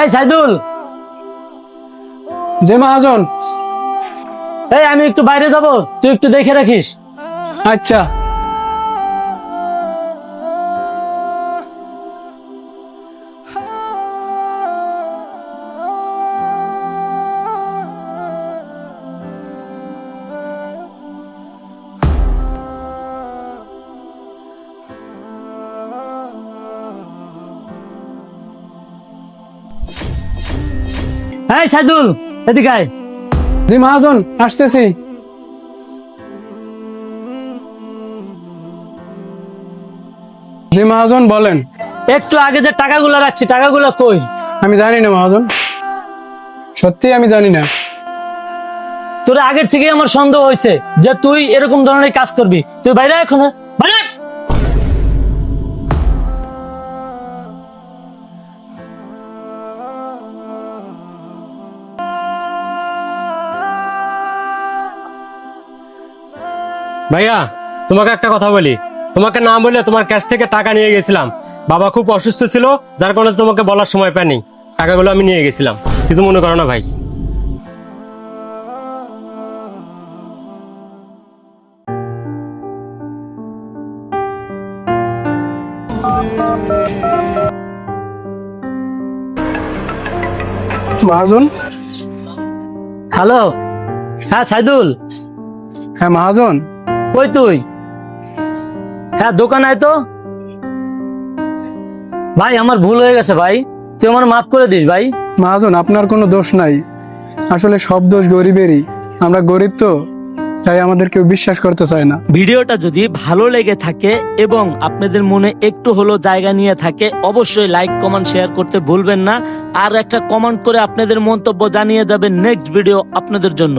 এই সাইদুল, যে মহাজন। এই আমি একটু বাইরে যাব, তুই একটু দেখে রাখিস। আচ্ছা। এই সাইদুল, এদিকে আয়। জি মহাজন, আসতেছি। জি মহাজন, বলেন। একটু আগে যে টাকাগুলো রাখছি, টাকাগুলো কই? আমি জানি না মহাজন, সত্যি আমি জানি না। তোর আগের থেকে আমার সন্দেহ হয়েছে যে তুই এরকম ধরনের কাজ করবি। তুই বাইরে এখন বাইরে আয়। ভাইয়া, তোমাকে একটা কথা বলি। তোমাকে না বলে তোমার ক্যাশ থেকে টাকা নিয়ে গেছিলাম। বাবা খুব অসুস্থ ছিল, যার কারণে তোমাকে বলার সময় পাইনি। টাকাগুলো আমি নিয়ে গেছিলাম, কিছু মনে করো না ভাই। মহাজন। হ্যালো, হ্যাঁ সাইদুল, হ্যাঁ মহাজন। কই তুই? হ্যাঁ দোকানে আয় তো। ভাই আমার ভুল হয়ে গেছে ভাই, তুই আমার মাফ করে দিস ভাই। মহাজন, আপনার কোনো দোষ নাই, আসলে সব দোষ গরিবেরই। আমরা গরিব তো, তাই আমাদের কেউ বিশ্বাস করতে চায় না। ভিডিওটা যদি ভালো লেগে থাকে এবং আপনাদের মনে একটু হলো জায়গা নিয়ে থাকে, অবশ্যই লাইক কমেন্ট শেয়ার করতে ভুলবেন না। আর একটা কমেন্ট করে আপনাদের মন্তব্য জানিয়ে যাবেন, নেক্সট ভিডিও আপনাদের জন্য।